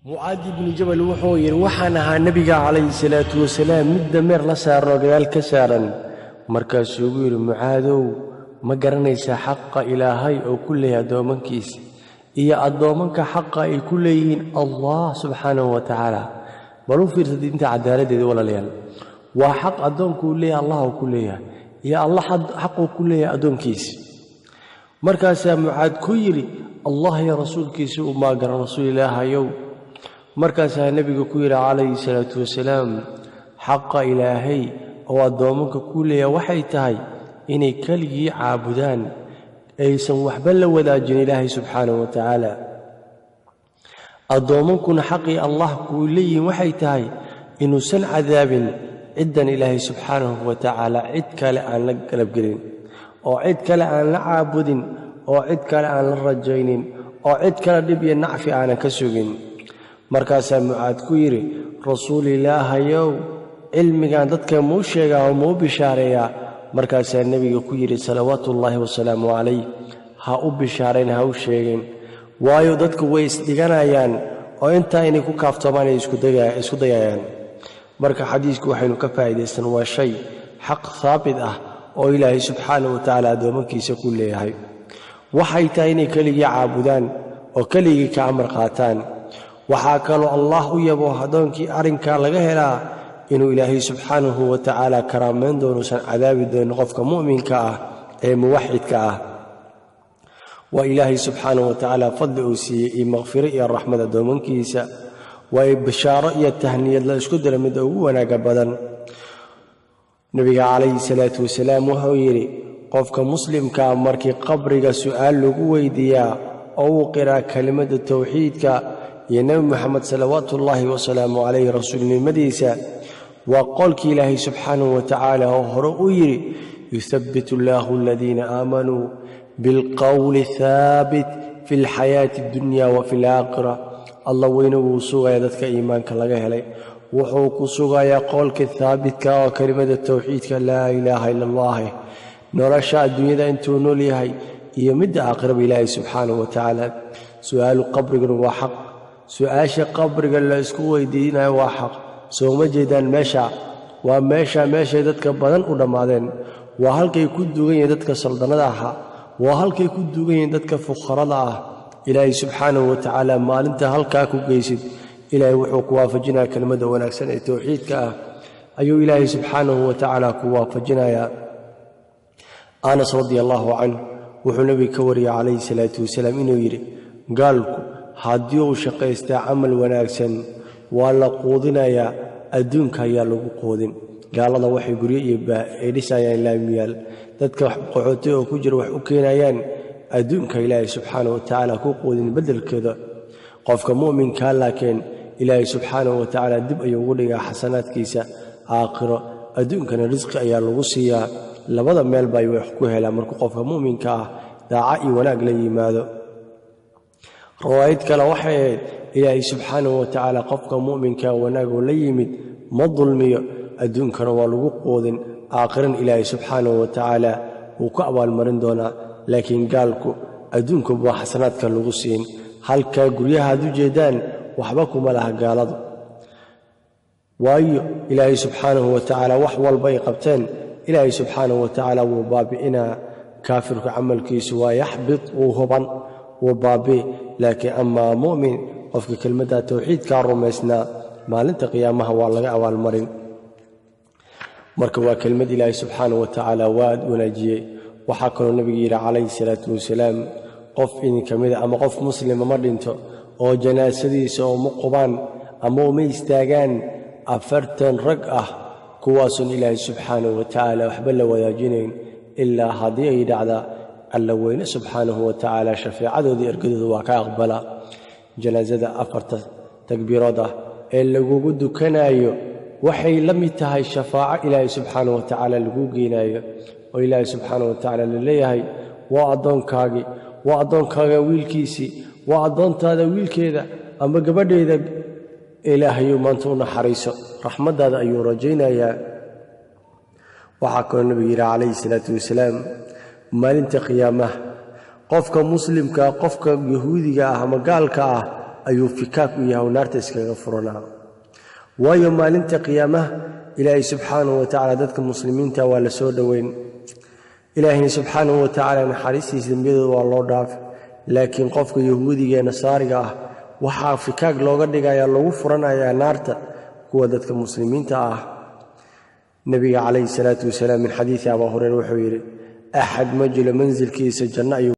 معاذ بن جبل وحوير وحنها النبي عليه الصلاة والسلام مد مر لسار رجال كسارا مركز يقول معاذ ما قرنيس حق إلهي أو كلها دومنكيس إيا الدومنك حق كلين الله سبحانه وتعالى بلو في انت عدالة دي ولا ليال وحق الدوم كلها الله كلها يا الله حق كلها أدومكيس مركز معاذ كيري الله يا رسول كيس وما قرن رسول الله يوم markaasaa nabiga ku yiri calayhi salaatu wasalaam xaqa ilaahay oo adoomanka ku leeyahay waxay tahay inay kaligii caabudaan aysan waxba la wadaajin ilaahay subxaanahu wa tacaala adoomankuna xaqii allah ku leeyahay waxay tahay inuusan cadaabin ciddan ilaahay subxaanahu wa tacaala cid kale aan la galabgelin oo cid kale aan la caabudin oo cid kale aan la rajaynin oo cid kale dhib iyo nacfi aanan ka sugin markaasaa mucaad ku yiri rasuul ilaahayow cilmigan dadka muu sheegaa oo muu bishaareeyaa markaasaa nabiga ku yiri salawaatullaahi wasalaamu calayh ha u bishaareen ha u sheegeen waayo dadku way isdhiganayaan oo intaa inay ku kaaftoomaan ay isku dayayaan marka xadiisku waxaynu ka faa'iidaysan waa shay xaq saabit ah oo ilaahay subxaanahu wa tacaala adoomankiisa ku leeyahay waxay tahay inay keligii caabudaan oo keligii ka amar qaataan waxaa kaloo allah u yabo adoonkii arrinkaa laga helaa inuu ilaahay subxaanahu wa tacaala karaamayn doonuusan cadaabi doonin qofka mu'minka ah ee muwaxidka ah waa ilaahay subxaanahu wa tacaala fadli uu siiyey iyo maqfiro iyo raxmad adoomankiisa waa bishaaro iyo tahniyad la isku dira midda ugu wanaaga badan nabiga calayhi salaatu wasalaam wuxuu yidhi qofka muslimkaa markii qabriga su'aal lagu weydiiyaa oo uu qiraa kelimada tawxiidka يا نبي محمد صلوات الله وسلامه عليه رسول المديسة وقال كي الله سبحانه وتعالى وهرؤيري يثبت الله الذين آمنوا بالقول الثابت في الحياة الدنيا وفي الآخرة الله وينو سوغا يدتك إيمانك لغا هلي وحوك سوغا يقول كالثابت وكلمة التوحيد لا إله إلا الله نرشاء الدنيا انتو نوليهي يمد أقرب إلهي سبحانه وتعالى سؤال قبرك وحق سؤاشا قبرك اللي اسكو ويدينا واحق سوما جيدان ماشا دادك بدن ودمادين وهالكي كدوغين دادك سلطنة وهالكي كدوغين دادك فخرة إلهي سبحانه وتعالى مال انت هالكا كوغيسد إلهي وحوك وافجنا كلمة ونكسن التوحيد أيو إلهي سبحانه وتعالى كوافجنا يا أنس رضي الله عنه وحو نبي كوري عليه الصلاة والسلام إنه يري قالكو haddii uu shaqaystaa camal wanaagsan waa la quudinayaa adduunka ayaa lagu quudin gaalada waxay guryo iyo ay dhisayaan laamiyaal dadka qaxootay oo ku jira wax u keenayaan adduunka ilaahay subxaanahu wa tacaala ku quudin beddelkeeda qofka mu'minka laakiin ilaahay subxaanahu wa tacaala dib ayuu ugu dhigaa xasanaadkiisa aakhiro adduunkana risqi ayaa lagu siiyaa labada meel bay wax ku helaan markuu qofka mu'minka ah daaca iyo wanaag la yimaado روايد كلا وحيد إلهي سبحانه وتعالى قفك مؤمنك وناقو ليمد ما الظلمي أدون كانوا لقود آخرا إلهي سبحانه وتعالى وكأبا المرندونا لكن قالكو أدونكم بحسناتك اللغسين هل كقريها دو جيدان وحبكم لها قالض وأي إلهي سبحانه وتعالى وحوال بيقبتين إلهي سبحانه وتعالى وبابئنا كافرك عمل كيس ويحبط وهبا وبابي لكن أما مؤمن وفق كلمة التوحيد كارمسنا ما لنت قيامها والله أول مرين مركوا كلمة الله سبحانه وتعالى واد ونجي وحكى النبي عليه الصلاة والسلام قف إن كمذا أما قف مسلم مرنته أو جناسدي سو مقبان أما ميستاجان أفرتن رقعة كواس الله سبحانه وتعالى وحبل وياجين إلا هذه دعدا اللوين سبحانه وتعالى شفيعة ذي أرقده وكا أقبلا جنازة أفرت تكبيراته اللي قد كنايو وحي لم يتهي الشفاعة إلهي سبحانه وتعالى لقوقينايو وإلهي سبحانه وتعالى لليهي وأضون كاغي ويلكيسي وأضون تاذا ويلكيذا أما قبل إذا إلهي يمانتون حريصة رحمة هذا أيو رجينا يا وحكى النبي عليه الصلاة والسلام maalinta qiyaamaha qofka muslimka qofka yahuudiga ah ama gaalka ah ayuu fikaak u yahay naarta iskaga furanaa waayo maalinta qiyaamaha ilaahay subxaanahu wa tacaala dadka muslimiinta waa la soo dhoweyn ilaahayna subxaanahu wa tacaala naxariistiisa dembiyadooda waa loo dhaafay laakiin qofka yahuudiga ee nasaariga ah waxaa fikaag looga dhigayaa lagu furanayaa naarta kuwa dadka muslimiinta ah nabiga calayhi salaatu wasalaam min xadiisi abaa hurayra wuxuu yidhi axad ma jiro mansilkiisa janno ayuu